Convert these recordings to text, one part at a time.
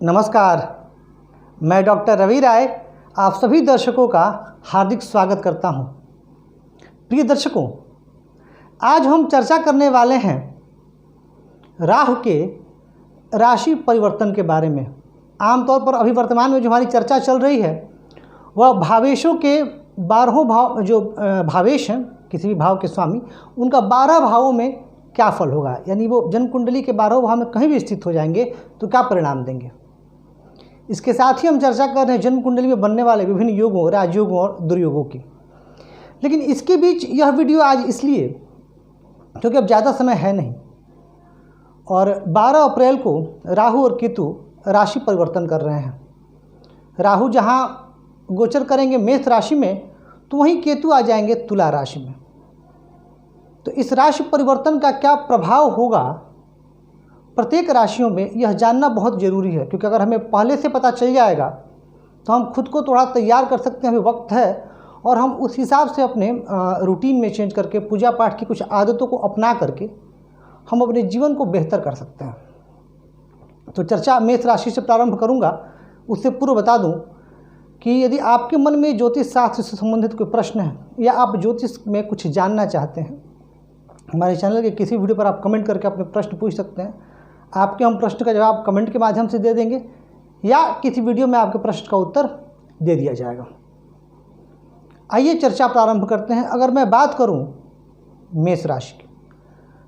नमस्कार, मैं डॉक्टर रवि राय आप सभी दर्शकों का हार्दिक स्वागत करता हूं। प्रिय दर्शकों, आज हम चर्चा करने वाले हैं राहु के राशि परिवर्तन के बारे में। आमतौर पर अभी वर्तमान में जो हमारी चर्चा चल रही है वह भावेशों के 12 भाव, जो भावेश हैं किसी भी भाव के स्वामी, उनका 12 भावों में क्या फल होगा, यानी वो जन्म कुंडली के 12 भाव में कहीं भी स्थित हो जाएंगे तो क्या परिणाम देंगे। इसके साथ ही हम चर्चा कर रहे हैं जन्म कुंडली में बनने वाले विभिन्न योगों, राजयोगों और दुर्योगों की। लेकिन इसके बीच यह वीडियो आज इसलिए क्योंकि अब ज़्यादा समय है नहीं और 12 अप्रैल को राहु और केतु राशि परिवर्तन कर रहे हैं। राहु जहां गोचर करेंगे मेष राशि में, तो वहीं केतु आ जाएंगे तुला राशि में। तो इस राशि परिवर्तन का क्या प्रभाव होगा प्रत्येक राशियों में, यह जानना बहुत ज़रूरी है। क्योंकि अगर हमें पहले से पता चल जाएगा तो हम खुद को थोड़ा तैयार कर सकते हैं, हमें वक्त है, और हम उस हिसाब से अपने रूटीन में चेंज करके, पूजा पाठ की कुछ आदतों को अपना करके हम अपने जीवन को बेहतर कर सकते हैं। तो चर्चा मेष राशि से प्रारंभ करूंगा। उससे पूर्व बता दूं कि यदि आपके मन में ज्योतिष शास्त्र से संबंधित कोई प्रश्न है या आप ज्योतिष में कुछ जानना चाहते हैं, हमारे चैनल के किसी वीडियो पर आप कमेंट करके अपने प्रश्न पूछ सकते हैं। आपके हम प्रश्न का जवाब कमेंट के माध्यम से दे देंगे या किसी वीडियो में आपके प्रश्न का उत्तर दे दिया जाएगा। आइए चर्चा प्रारंभ करते हैं। अगर मैं बात करूं मेष राशि की,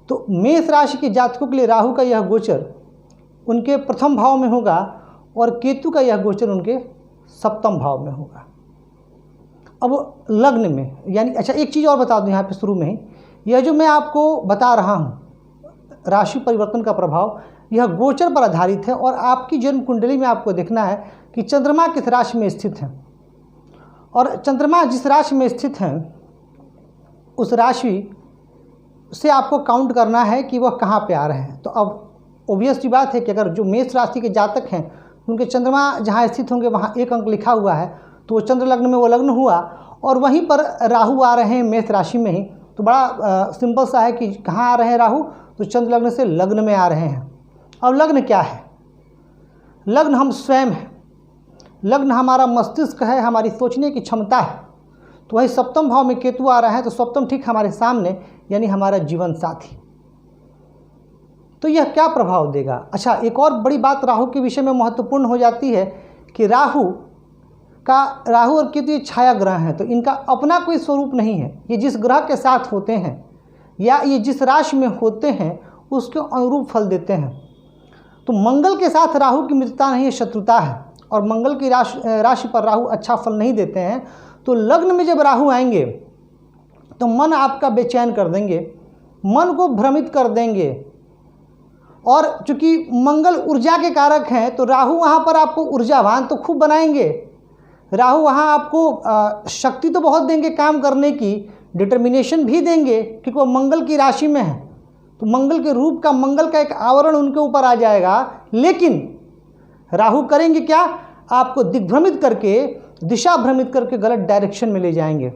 तो मेष राशि के जातकों के लिए राहु का यह गोचर उनके प्रथम भाव में होगा और केतु का यह गोचर उनके सप्तम भाव में होगा। अब लग्न में, यानी अच्छा एक चीज़ और बता दूं यहाँ पे शुरू में ही, यह जो मैं आपको बता रहा हूँ राशि परिवर्तन का प्रभाव, यह गोचर पर आधारित है और आपकी जन्म कुंडली में आपको देखना है कि चंद्रमा किस राशि में स्थित है, और चंद्रमा जिस राशि में स्थित है उस राशि से आपको काउंट करना है कि वह कहाँ पे आ रहे हैं। तो अब ऑब्वियस सी बात है कि अगर जो मेष राशि के जातक हैं उनके चंद्रमा जहाँ स्थित होंगे वहाँ 1 अंक लिखा हुआ है, तो वो चंद्र लग्न में वो लग्न हुआ, और वहीं पर राहु आ रहे हैं मेष राशि में ही। तो बड़ा सिंपल सा है कि कहाँ आ रहे हैं राहु, तो चंद्र लग्न से लग्न में आ रहे हैं। अब लग्न क्या है? लग्न हम स्वयं हैं, लग्न हमारा मस्तिष्क है, हमारी सोचने की क्षमता है। तो वही सप्तम भाव में केतु आ रहा है, तो सप्तम ठीक हमारे सामने, यानी हमारा जीवन साथी। तो यह क्या प्रभाव देगा? अच्छा, एक और बड़ी बात राहु के विषय में महत्वपूर्ण हो जाती है कि राहु और केतु ये छाया ग्रह हैं, तो इनका अपना कोई स्वरूप नहीं है। ये जिस ग्रह के साथ होते हैं या ये जिस राशि में होते हैं उसके अनुरूप फल देते हैं। तो मंगल के साथ राहु की मित्रता नहीं है, शत्रुता है, और मंगल की राशि पर राहु अच्छा फल नहीं देते हैं। तो लग्न में जब राहु आएंगे तो मन आपका बेचैन कर देंगे, मन को भ्रमित कर देंगे, और चूंकि मंगल ऊर्जा के कारक हैं तो राहु वहाँ पर आपको ऊर्जावान तो खूब बनाएंगे। राहु वहाँ आपको शक्ति तो बहुत देंगे काम करने की, डिटर्मिनेशन भी देंगे क्योंकि वो मंगल की राशि में है। तो मंगल के रूप का, मंगल का एक आवरण उनके ऊपर आ जाएगा। लेकिन राहु करेंगे क्या? आपको दिग्भ्रमित करके, दिशा भ्रमित करके गलत डायरेक्शन में ले जाएंगे।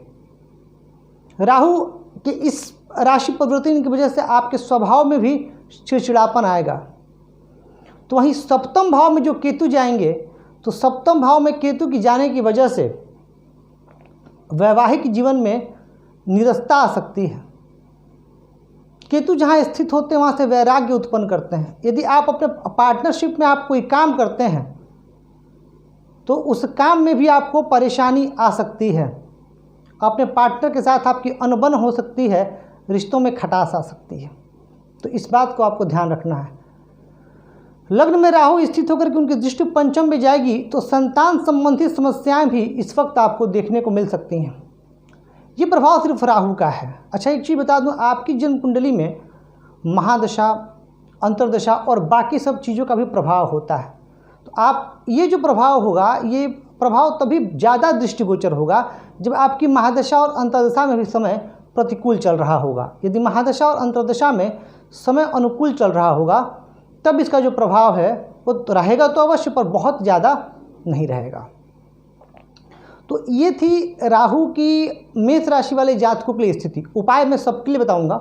राहु के इस राशि परिवर्तन की वजह से आपके स्वभाव में भी चिड़चिड़ापन आएगा। तो वहीं सप्तम भाव में जो केतु जाएंगे, तो सप्तम भाव में केतु की जाने की वजह से वैवाहिक जीवन में नीरसता आ सकती है। केतु जहाँ स्थित होते हैं वहाँ से वैराग्य उत्पन्न करते हैं। यदि आप अपने पार्टनरशिप में आप कोई काम करते हैं तो उस काम में भी आपको परेशानी आ सकती है। अपने पार्टनर के साथ आपकी अनबन हो सकती है, रिश्तों में खटास आ सकती है। तो इस बात को आपको ध्यान रखना है। लग्न में राहु स्थित होकर के उनकी दृष्टि पंचम में जाएगी, तो संतान संबंधी समस्याएं भी इस वक्त आपको देखने को मिल सकती हैं। ये प्रभाव सिर्फ राहु का है। अच्छा, एक चीज़ बता दूं, आपकी जन्म कुंडली में महादशा, अंतर्दशा और बाकी सब चीज़ों का भी प्रभाव होता है। तो आप ये जो प्रभाव होगा, ये प्रभाव तभी ज़्यादा दृष्टिगोचर होगा जब आपकी महादशा और अंतर्दशा में भी समय प्रतिकूल चल रहा होगा। यदि महादशा और अंतर्दशा में समय अनुकूल चल रहा होगा तब इसका जो प्रभाव है वो तो रहेगा तो अवश्य, पर बहुत ज़्यादा नहीं रहेगा। तो ये थी राहु की मेष राशि वाले जातकों के लिए स्थिति। उपाय मैं सबके लिए बताऊंगा।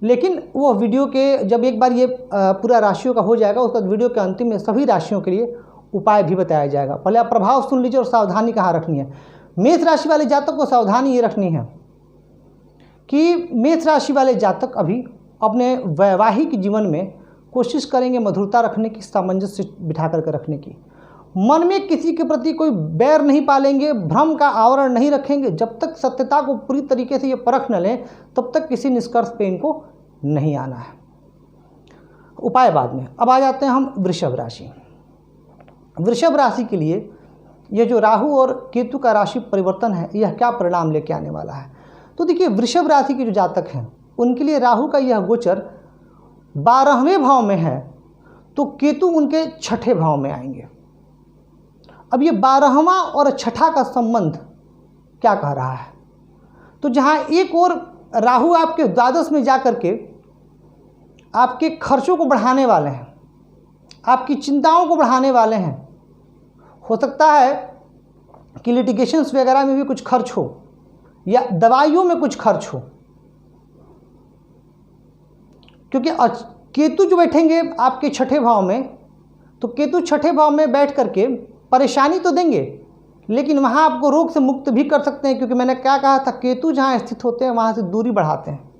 लेकिन वो वीडियो के जब एक बार ये पूरा राशियों का हो जाएगा, उसके बाद वीडियो के अंतिम में सभी राशियों के लिए उपाय भी बताया जाएगा। पहले आप प्रभाव सुन लीजिए और सावधानी कहाँ रखनी है। मेष राशि वाले जातक को सावधानी ये रखनी है कि मेष राशि वाले जातक अभी अपने वैवाहिक जीवन में कोशिश करेंगे मधुरता रखने की, सामंजस्य बिठा करके रखने की। मन में किसी के प्रति कोई बैर नहीं पालेंगे, भ्रम का आवरण नहीं रखेंगे। जब तक सत्यता को पूरी तरीके से ये परख न लें तब तक किसी निष्कर्ष पे इनको नहीं आना है। उपाय बाद में। अब आ जाते हैं हम वृषभ राशि। वृषभ राशि के लिए ये जो राहु और केतु का राशि परिवर्तन है, यह क्या परिणाम लेके आने वाला है। तो देखिए, वृषभ राशि के जो जातक हैं उनके लिए राहु का यह गोचर 12वें भाव में है, तो केतु उनके 6ठे भाव में आएंगे। अब ये 12वां और 6ठा का संबंध क्या कह रहा है, तो जहाँ एक और राहु आपके द्वादश में जाकर के आपके खर्चों को बढ़ाने वाले हैं, आपकी चिंताओं को बढ़ाने वाले हैं। हो सकता है कि लिटिगेशंस वगैरह में भी कुछ खर्च हो या दवाइयों में कुछ खर्च हो, क्योंकि केतु जो बैठेंगे आपके 6ठे भाव में, तो केतु 6ठे भाव में बैठ करके परेशानी तो देंगे, लेकिन वहाँ आपको रोग से मुक्त भी कर सकते हैं। क्योंकि मैंने क्या कहा था, केतु जहाँ स्थित होते हैं वहाँ से दूरी बढ़ाते हैं।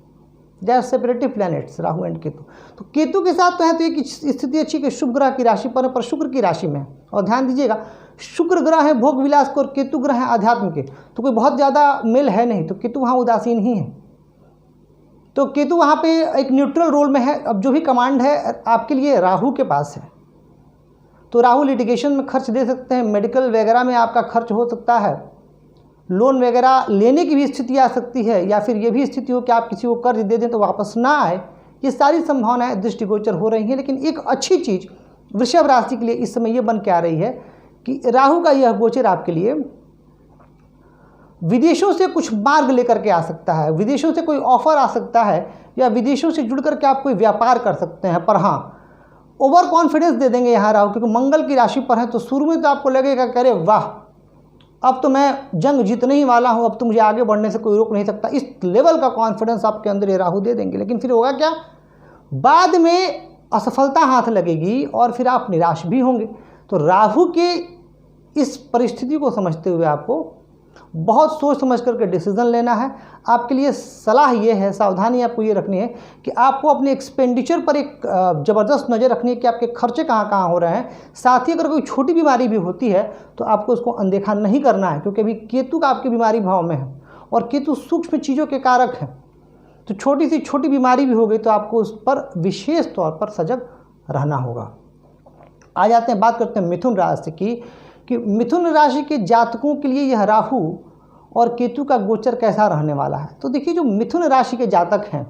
They are separative planets, Rahu and Ketu. तो केतु के साथ तो है तो एक स्थिति अच्छी कि शुभ ग्रह की राशि पर शुक्र की राशि में। और ध्यान दीजिएगा, शुक्र ग्रह है भोग विलास को और केतु ग्रह है आध्यात्म के, तो कोई बहुत ज़्यादा मेल है नहीं, तो केतु वहाँ उदासीन ही है। तो केतु वहाँ पे एक न्यूट्रल रोल में है। अब जो भी कमांड है आपके लिए राहु के पास है, तो राहु लिटिगेशन में खर्च दे सकते हैं, मेडिकल वगैरह में आपका खर्च हो सकता है, लोन वगैरह लेने की भी स्थिति आ सकती है, या फिर ये भी स्थिति हो कि आप किसी को कर्ज दे दें तो वापस ना आए। ये सारी संभावनाएं दृष्टिगोचर हो रही हैं। लेकिन एक अच्छी चीज़ वृषभ राशि के लिए इस समय ये बन के आ रही है कि राहु का यह गोचर आपके लिए विदेशों से कुछ मार्ग लेकर के आ सकता है, विदेशों से कोई ऑफर आ सकता है, या विदेशों से जुड़ करके आप कोई व्यापार कर सकते हैं। पर हाँ, ओवर कॉन्फिडेंस दे देंगे यहाँ राहु, क्योंकि मंगल की राशि पर है। तो शुरू में तो आपको लगेगा कि अरे वाह, अब तो मैं जंग जीतने ही वाला हूँ, अब तो मुझे आगे बढ़ने से कोई रोक नहीं सकता। इस लेवल का कॉन्फिडेंस आपके अंदर ये राहु दे देंगे। लेकिन फिर होगा क्या, बाद में असफलता हाथ लगेगी और फिर आप निराश भी होंगे। तो राहु के इस परिस्थिति को समझते हुए आपको बहुत सोच समझ करके डिसीजन लेना है। आपके लिए सलाह ये है, सावधानी आपको ये रखनी है कि आपको अपने एक्सपेंडिचर पर एक ज़बरदस्त नज़र रखनी है कि आपके खर्चे कहाँ कहाँ हो रहे हैं। साथ ही अगर कोई छोटी बीमारी भी होती है तो आपको उसको अनदेखा नहीं करना है, क्योंकि अभी केतु का आपकी बीमारी भाव में है और केतु सूक्ष्म चीज़ों के कारक है। तो छोटी सी छोटी बीमारी भी हो गई तो आपको उस पर विशेष तौर पर सजग रहना होगा। आ जाते हैं, बात करते हैं मिथुन राशि की, कि मिथुन राशि के जातकों के लिए यह राहु और केतु का गोचर कैसा रहने वाला है। तो देखिए, जो मिथुन राशि के जातक हैं,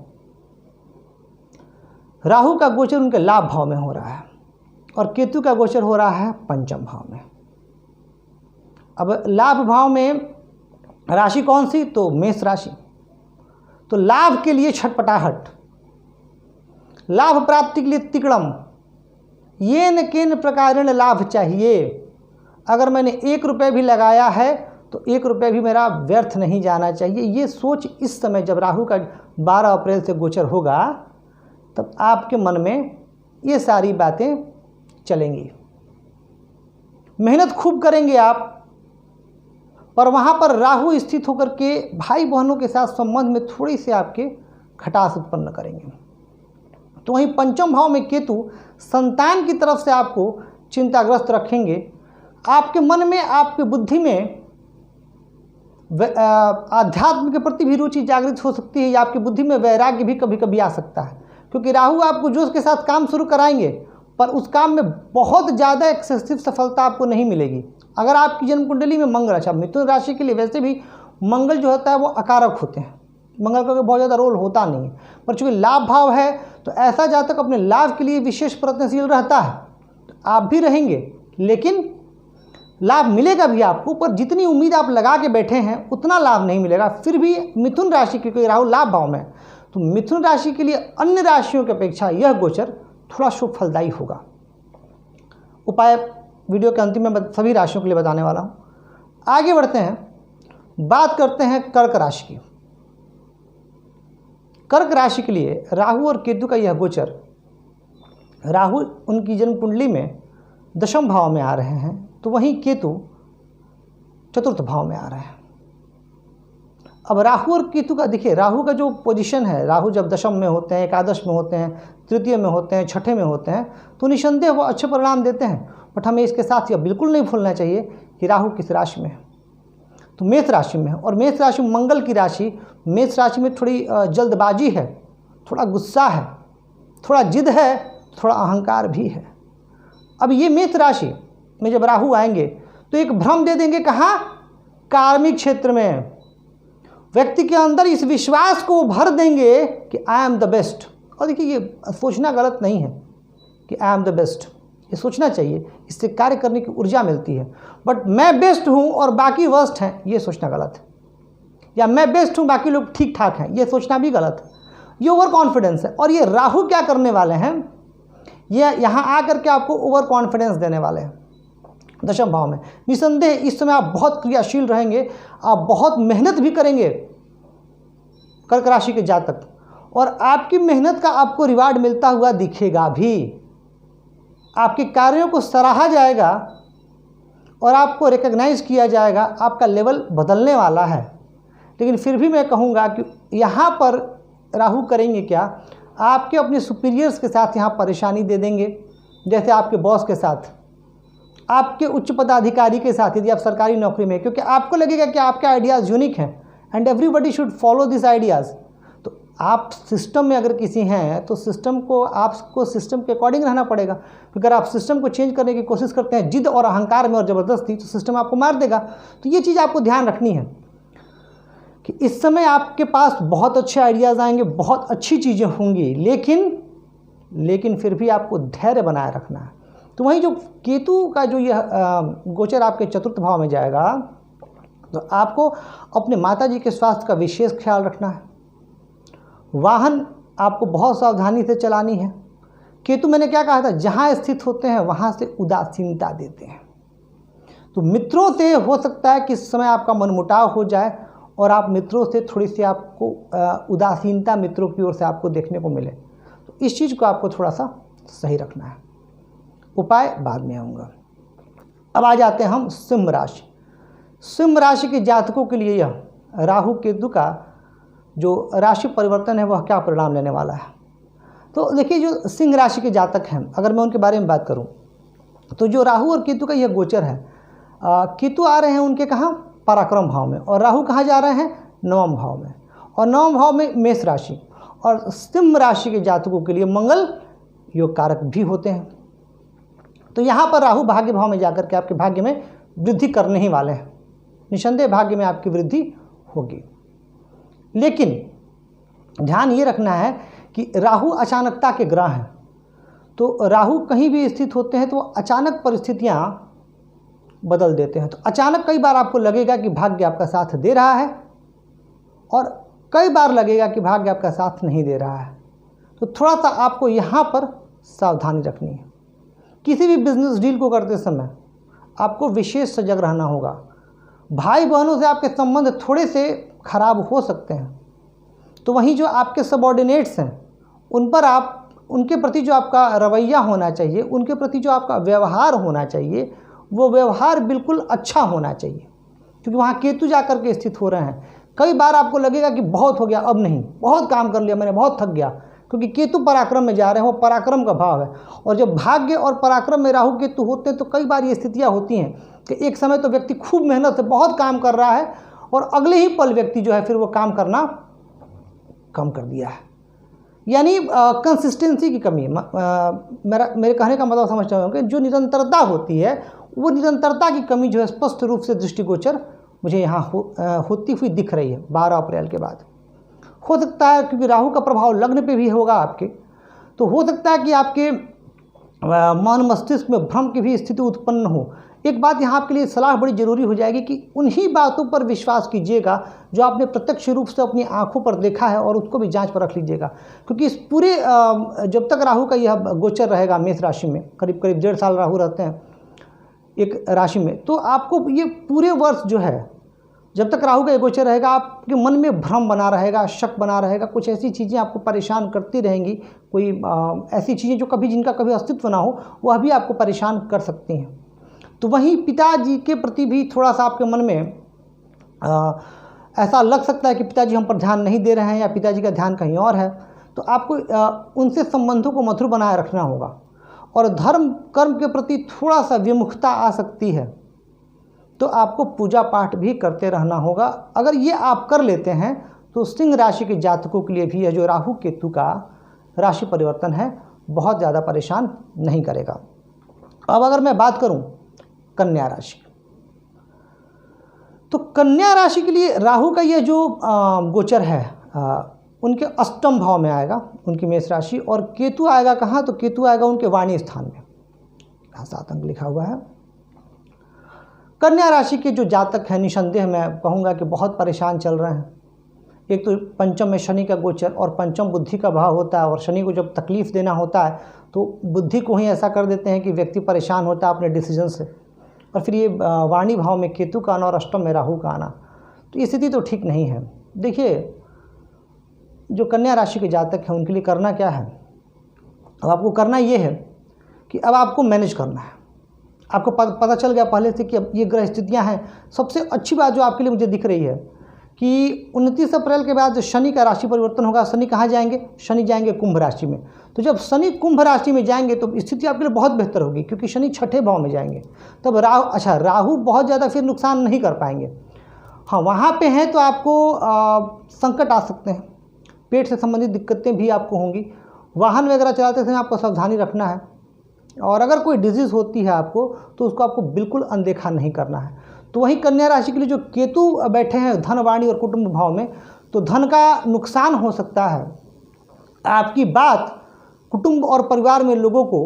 राहु का गोचर उनके लाभ भाव में हो रहा है और केतु का गोचर हो रहा है पंचम भाव में। अब लाभ भाव में राशि कौन सी, तो मेष राशि। तो लाभ के लिए छटपटाहट, लाभ प्राप्ति के लिए तिकड़म, ये न केन प्रकारेण लाभ चाहिए। अगर मैंने 1 रुपये भी लगाया है तो 1 रुपये भी मेरा व्यर्थ नहीं जाना चाहिए। ये सोच इस समय जब राहु का 12 अप्रैल से गोचर होगा तब आपके मन में ये सारी बातें चलेंगी। मेहनत खूब करेंगे आप, पर वहाँ पर राहु स्थित होकर के भाई बहनों के साथ संबंध में थोड़ी सी आपके खटास उत्पन्न करेंगे। तो वहीं पंचम भाव में केतु संतान की तरफ से आपको चिंताग्रस्त रखेंगे। आपके मन में, आपकी बुद्धि में आध्यात्म के प्रति भी रुचि जागृत हो सकती है, या आपकी बुद्धि में वैराग्य भी कभी कभी आ सकता है। क्योंकि राहु आपको जोश के साथ काम शुरू कराएंगे, पर उस काम में बहुत ज़्यादा एक्सेसिव सफलता आपको नहीं मिलेगी। अगर आपकी जन्म कुंडली में मंगल, अच्छा मिथुन राशि के लिए वैसे भी मंगल जो होता है वो अकारक होते हैं, मंगल का बहुत ज़्यादा रोल होता नहीं है, पर चूँकि लाभ भाव है तो ऐसा जातक अपने लाभ के लिए विशेष प्रयत्नशील रहता है। तो आप भी रहेंगे, लेकिन लाभ मिलेगा भी आपको, पर जितनी उम्मीद आप लगा के बैठे हैं उतना लाभ नहीं मिलेगा। फिर भी मिथुन राशि की कोई राहु लाभ भाव में, तो मिथुन राशि के लिए अन्य राशियों की अपेक्षा यह गोचर थोड़ा शुभ फलदायी होगा। उपाय वीडियो के अंतिम में सभी राशियों के लिए बताने वाला हूँ। आगे बढ़ते हैं, बात करते हैं कर्क राशि की। कर्क राशि के लिए राहु और केतु का यह गोचर, राहु उनकी जन्म कुंडली में दशम भाव में आ रहे हैं, तो वहीं केतु चतुर्थ भाव में आ रहे हैं। अब राहु और केतु का देखिए, राहु का जो पोजीशन है, राहु जब दशम में होते हैं, एकादश में होते हैं, तृतीय में होते हैं, छठे में होते हैं, तो निसंदेह वो अच्छे परिणाम देते हैं। बट हमें इसके साथ यह बिल्कुल नहीं भूलना चाहिए कि राहु किस राशि में है, तो मेष राशि में है। और मेष राशि मंगल की राशि, मेष राशि में थोड़ी जल्दबाजी है, थोड़ा गुस्सा है, थोड़ा जिद है, थोड़ा अहंकार भी है। अब ये मेष राशि में जब राहु आएंगे तो एक भ्रम दे देंगे, कहाँ? कार्मिक क्षेत्र में। व्यक्ति के अंदर इस विश्वास को भर देंगे कि आई एम द बेस्ट। और देखिए, ये सोचना गलत नहीं है कि आई एम द बेस्ट, ये सोचना चाहिए, इससे कार्य करने की ऊर्जा मिलती है। बट मैं बेस्ट हूँ और बाकी वर्स्ट हैं, ये सोचना गलत है। या मैं बेस्ट हूँ, बाकी लोग ठीक ठाक हैं, ये सोचना भी गलत है। ये ओवर कॉन्फिडेंस है। और ये राहु क्या करने वाले हैं, ये यहाँ आकर के आपको ओवर कॉन्फिडेंस देने वाले हैं दशम भाव में। निसंदेह इस समय आप बहुत क्रियाशील रहेंगे, आप बहुत मेहनत भी करेंगे कर्क राशि के जातक, और आपकी मेहनत का आपको रिवार्ड मिलता हुआ दिखेगा भी। आपके कार्यों को सराहा जाएगा और आपको रिकग्नाइज किया जाएगा, आपका लेवल बदलने वाला है। लेकिन फिर भी मैं कहूँगा कि यहाँ पर राहु करेंगे क्या, आपके अपने सुपीरियर्स के साथ यहाँ परेशानी दे देंगे, जैसे आपके बॉस के साथ, आपके उच्च पदाधिकारी के साथ, यदि आप सरकारी नौकरी में, क्योंकि आपको लगेगा कि आपके आइडियाज़ यूनिक हैं and everybody should follow this ideas. तो आप सिस्टम में अगर किसी हैं तो सिस्टम को, आपको सिस्टम के अकॉर्डिंग रहना पड़ेगा। अगर आप सिस्टम को चेंज करने की कोशिश करते हैं जिद और अहंकार में और ज़बरदस्ती, तो सिस्टम आपको मार देगा। तो ये चीज़ आपको ध्यान रखनी है कि इस समय आपके पास बहुत अच्छे आइडियाज़ आएंगे, बहुत अच्छी चीज़ें होंगी, लेकिन फिर भी आपको धैर्य बनाए रखना है। तो वहीं जो केतु का जो यह गोचर आपके चतुर्थ भाव में जाएगा, तो आपको अपने माताजी के स्वास्थ्य का विशेष ख्याल रखना है। वाहन आपको बहुत सावधानी से चलानी है। केतु मैंने क्या कहा था, जहाँ स्थित होते हैं वहाँ से उदासीनता देते हैं। तो मित्रों से हो सकता है कि इस समय आपका मनमुटाव हो जाए और आप मित्रों से थोड़ी सी आपको उदासीनता मित्रों की ओर से आपको देखने को मिले। तो इस चीज़ को आपको थोड़ा सा सही रखना है। उपाय बाद में आऊँगा। अब आ जाते हैं हम सिंह राशि। सिंह राशि के जातकों के लिए यह राहु केतु का जो राशि परिवर्तन है वह क्या परिणाम लेने वाला है। तो देखिए, जो सिंह राशि के जातक हैं, अगर मैं उनके बारे में बात करूं, तो जो राहु और केतु का यह गोचर है, केतु आ रहे हैं उनके कहाँ, पराक्रम भाव में, और राहु कहाँ जा रहे हैं, नवम भाव में। और नवम भाव में मेष राशि। और सिंह राशि के जातकों के लिए मंगल योग कारक भी होते हैं। तो यहाँ पर राहु भाग्य भाव में जाकर के आपके भाग्य में वृद्धि करने ही वाले हैं। निसंदेह भाग्य में आपकी वृद्धि होगी। लेकिन ध्यान ये रखना है कि राहु अचानकता के ग्रह हैं। तो राहु कहीं भी स्थित होते हैं तो अचानक परिस्थितियाँ बदल देते हैं। तो अचानक कई बार आपको लगेगा कि भाग्य आपका साथ दे रहा है, और कई बार लगेगा कि भाग्य आपका साथ नहीं दे रहा है। तो थोड़ा सा आपको यहाँ पर सावधानी रखनी है। किसी भी बिजनेस डील को करते समय आपको विशेष सजग रहना होगा। भाई बहनों से आपके संबंध थोड़े से खराब हो सकते हैं। तो वहीं जो आपके सबॉर्डिनेट्स हैं, उन पर आप, उनके प्रति जो आपका रवैया होना चाहिए, उनके प्रति जो आपका व्यवहार होना चाहिए, वो व्यवहार बिल्कुल अच्छा होना चाहिए। क्योंकि वहाँ केतु जा कर के स्थित हो रहे हैं। कई बार आपको लगेगा कि बहुत हो गया, अब नहीं, बहुत काम कर लिया मैंने, बहुत थक गया, क्योंकि केतु पराक्रम में जा रहे हैं, वो पराक्रम का भाव है। और जब भाग्य और पराक्रम में राहु केतु होते हैं तो कई बार ये स्थितियाँ होती हैं कि एक समय तो व्यक्ति खूब मेहनत से बहुत काम कर रहा है और अगले ही पल व्यक्ति जो है फिर वो काम करना कम कर दिया है। यानी कंसिस्टेंसी की कमी है। मेरे कहने का मतलब समझते होंगे, जो निरंतरता होती है, वो निरंतरता की कमी जो है स्पष्ट रूप से दृष्टिगोचर मुझे यहाँ होती हुई दिख रही है 12 अप्रैल के बाद। हो सकता है क्योंकि राहु का प्रभाव लग्न पे भी होगा आपके, तो हो सकता है कि आपके मन मस्तिष्क में भ्रम की भी स्थिति उत्पन्न हो। एक बात यहाँ आपके लिए सलाह बड़ी ज़रूरी हो जाएगी कि उन्हीं बातों पर विश्वास कीजिएगा जो आपने प्रत्यक्ष रूप से अपनी आंखों पर देखा है, और उसको भी जांच पर रख लीजिएगा। क्योंकि इस पूरे जब तक राहु का यह गोचर रहेगा मेष राशि में, करीब 1.5 साल राहु रहते हैं एक राशि में, तो आपको ये पूरे वर्ष जो है जब तक राहु का ये गोचर रहेगा आपके मन में भ्रम बना रहेगा, शक बना रहेगा, कुछ ऐसी चीज़ें आपको परेशान करती रहेंगी, कोई ऐसी चीज़ें जो जिनका कभी अस्तित्व ना हो वह भी आपको परेशान कर सकती हैं। तो वहीं पिताजी के प्रति भी थोड़ा सा आपके मन में ऐसा लग सकता है कि पिताजी हम पर ध्यान नहीं दे रहे हैं या पिताजी का ध्यान कहीं और है। तो आपको उनसे संबंधों को मधुर बनाए रखना होगा और धर्म कर्म के प्रति थोड़ा सा विमुखता आ सकती है, तो आपको पूजा पाठ भी करते रहना होगा। अगर ये आप कर लेते हैं तो सिंह राशि के जातकों के लिए भी यह जो राहु केतु का राशि परिवर्तन है बहुत ज़्यादा परेशान नहीं करेगा। अब अगर मैं बात करूं कन्या राशि, तो कन्या राशि के लिए राहु का ये जो गोचर है उनके अष्टम भाव में आएगा, उनकी मेष राशि, और केतु आएगा कहाँ, तो केतु आएगा उनके वाणी स्थान में, यहाँ 7 अंक लिखा हुआ है। कन्या राशि के जो जातक हैं निसंदेह मैं कहूँगा कि बहुत परेशान चल रहे हैं। एक तो पंचम में शनि का गोचर और पंचम बुद्धि का भाव होता है, और शनि को जब तकलीफ़ देना होता है तो बुद्धि को ही ऐसा कर देते हैं कि व्यक्ति परेशान होता है अपने डिसीजन से। और फिर ये वाणी भाव में केतु का आना और अष्टम में राहु का आना, तो ये स्थिति तो ठीक नहीं है। देखिए जो कन्या राशि के जातक हैं उनके लिए करना क्या है, अब आपको करना ये है कि अब आपको मैनेज करना है। आपको पता चल गया पहले से कि अब ये ग्रह स्थितियाँ हैं। सबसे अच्छी बात जो आपके लिए मुझे दिख रही है कि 29 अप्रैल के बाद शनि का राशि परिवर्तन होगा। शनि कहाँ जाएंगे, शनि जाएंगे कुंभ राशि में। तो जब शनि कुंभ राशि में जाएंगे तो स्थिति आपके लिए बहुत बेहतर होगी, क्योंकि शनि छठे भाव में जाएंगे। तब राहु बहुत ज़्यादा फिर नुकसान नहीं कर पाएंगे। हाँ, वहाँ पे हैं तो आपको संकट आ सकते हैं, पेट से संबंधित दिक्कतें भी आपको होंगी। वाहन वगैरह चलाते समय आपको सावधानी रखना है, और अगर कोई डिजीज़ होती है आपको तो उसको आपको बिल्कुल अनदेखा नहीं करना है। तो वहीं कन्या राशि के लिए जो केतु बैठे हैं धन, वाणी और कुटुंब भाव में, तो धन का नुकसान हो सकता है। आपकी बात कुटुंब और परिवार में लोगों को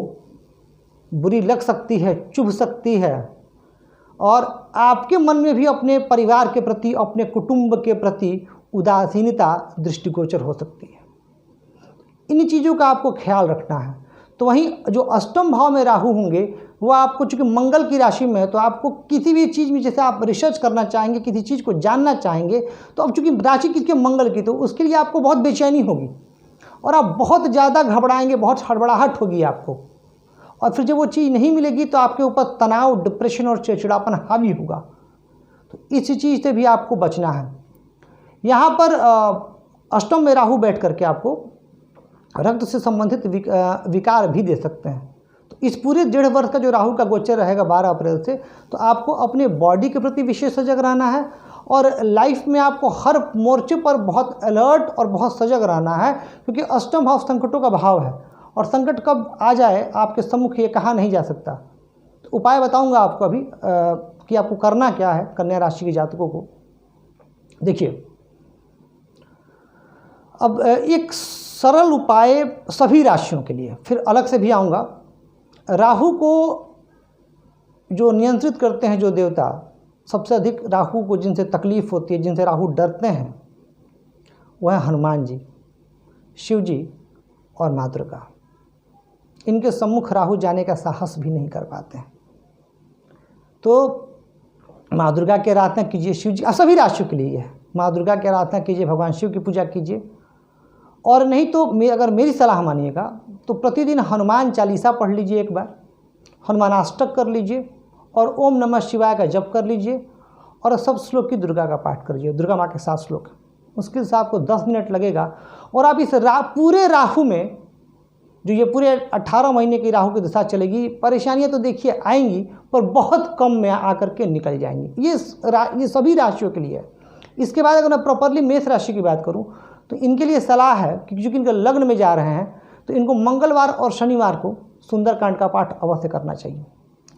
बुरी लग सकती है, चुभ सकती है, और आपके मन में भी अपने परिवार के प्रति, अपने कुटुंब के प्रति उदासीनता दृष्टिगोचर हो सकती है। इन चीज़ों का आपको ख्याल रखना है। तो वहीं जो अष्टम भाव में राहु होंगे वो आपको, चूँकि मंगल की राशि में है, तो आपको किसी भी चीज़ में जैसे आप रिसर्च करना चाहेंगे, किसी चीज़ को जानना चाहेंगे, तो अब चूँकि राशि किसके मंगल की, तो उसके लिए आपको बहुत बेचैनी होगी और आप बहुत ज़्यादा घबराएंगे, बहुत हड़बड़ाहट होगी आपको। और फिर जब वो चीज़ नहीं मिलेगी तो आपके ऊपर तनाव, डिप्रेशन और चिड़चिड़ापन हावी होगा। तो इस चीज़ से भी आपको बचना है। यहाँ पर अष्टम में राहु बैठ करके आपको रक्त से संबंधित विकार भी दे सकते हैं। तो इस पूरे 1.5 वर्ष का जो राहु का गोचर रहेगा 12 अप्रैल से, तो आपको अपने बॉडी के प्रति विशेष सजग रहना है, और लाइफ में आपको हर मोर्चे पर बहुत अलर्ट और बहुत सजग रहना है, क्योंकि अष्टम भाव संकटों का भाव है, और संकट कब आ जाए आपके सम्मुख ये कहा नहीं जा सकता। तो उपाय बताऊंगा आपको अभी कि आपको करना क्या है कन्या राशि के जातकों को। देखिए, अब एक सरल उपाय सभी राशियों के लिए, फिर अलग से भी आऊँगा। राहु को जो नियंत्रित करते हैं जो देवता, सबसे अधिक राहु को जिनसे तकलीफ़ होती है, जिनसे राहु डरते हैं, वह है हनुमान जी, शिव जी और माँ दुर्गा। इनके सम्मुख राहु जाने का साहस भी नहीं कर पाते हैं। तो माँ दुर्गा की आराधना कीजिए, शिव जी, सभी राशियों के लिए है, माँ दुर्गा की आराधना कीजिए, भगवान शिव की पूजा कीजिए। और नहीं तो अगर मेरी सलाह मानिएगा तो प्रतिदिन हनुमान चालीसा पढ़ लीजिए, एक बार हनुमानाष्टक कर लीजिए, और ओम नमः शिवाय का जप कर लीजिए, और सब श्लोक की दुर्गा का पाठ कर लीजिए, दुर्गा माँ के 7 श्लोक। मुश्किल से आपको 10 मिनट लगेगा, और आप इस पूरे राहु में, जो ये पूरे 18 महीने की राहु की दशा चलेगी, परेशानियाँ तो देखिए आएंगी, पर बहुत कम में आकर के निकल जाएंगी। ये सभी राशियों के लिए है। इसके बाद अगर मैं प्रॉपरली मेष राशि की बात करूँ तो इनके लिए सलाह है कि क्योंकि इनके लग्न में जा रहे हैं, तो इनको मंगलवार और शनिवार को सुंदरकांड का पाठ अवश्य करना चाहिए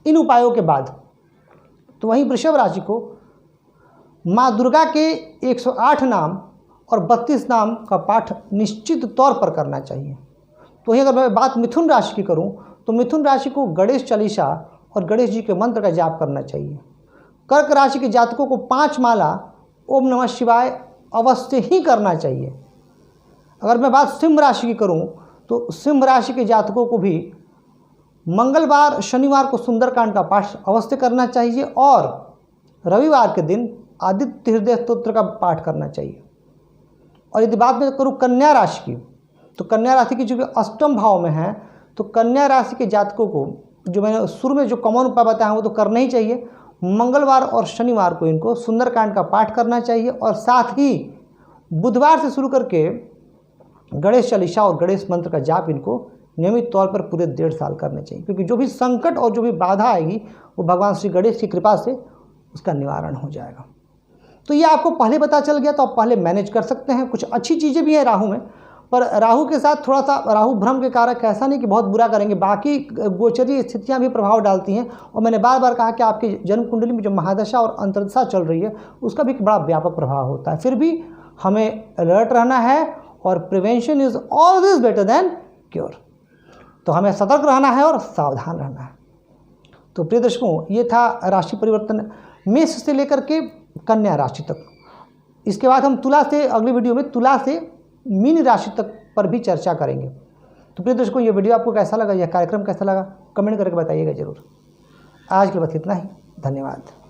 इन उपायों के बाद। तो वहीं वृषभ राशि को माँ दुर्गा के 108 नाम और 32 नाम का पाठ निश्चित तौर पर करना चाहिए। तो वहीं अगर मैं बात मिथुन राशि की करूं तो मिथुन राशि को गणेश चालीसा और गणेश जी के मंत्र का जाप करना चाहिए। कर्क राशि के जातकों को 5 माला ओम नमः शिवाय अवश्य ही करना चाहिए। अगर मैं बात सिंह राशि की करूं तो सिंह राशि के जातकों को भी मंगलवार शनिवार को सुंदरकांड का पाठ अवश्य करना चाहिए, और रविवार के दिन आदित्य हृदय स्तोत्र का पाठ करना चाहिए। और यदि बात मैं करूँ कन्या राशि की, तो कन्या राशि की चूँकि अष्टम भाव में है, तो कन्या राशि के जातकों को जो मैंने शुरू में जो कॉमन उपाय बताया वो तो करना ही चाहिए। मंगलवार और शनिवार को इनको सुंदरकांड का पाठ करना चाहिए, और साथ ही बुधवार से शुरू करके गणेश चालीसा और गणेश मंत्र का जाप इनको नियमित तौर पर पूरे 1.5 साल करने चाहिए, क्योंकि जो भी संकट और जो भी बाधा आएगी वो भगवान श्री गणेश की कृपा से उसका निवारण हो जाएगा। तो ये आपको पहले पता चल गया तो आप पहले मैनेज कर सकते हैं। कुछ अच्छी चीज़ें भी हैं राहु में, पर राहु के साथ थोड़ा सा राहु भ्रम के कारक, ऐसा नहीं कि बहुत बुरा करेंगे, बाकी गोचरीय स्थितियां भी प्रभाव डालती हैं। और मैंने बार बार कहा कि आपकी जन्म कुंडली में जो महादशा और अंतर्दशा चल रही है उसका भी एक बड़ा व्यापक प्रभाव होता है। फिर भी हमें अलर्ट रहना है, और prevention is always better than cure. तो हमें सतर्क रहना है और सावधान रहना है। तो प्रिय दर्शकों, ये था राशि परिवर्तन मेष से लेकर के कन्या राशि तक। इसके बाद हम तुला से, अगली वीडियो में तुला से मीन राशि तक पर भी चर्चा करेंगे। तो प्रिय दर्शकों, ये वीडियो आपको कैसा लगा, यह कार्यक्रम कैसा लगा, कमेंट करके बताइएगा जरूर। आज के लिए बस इतना ही, धन्यवाद।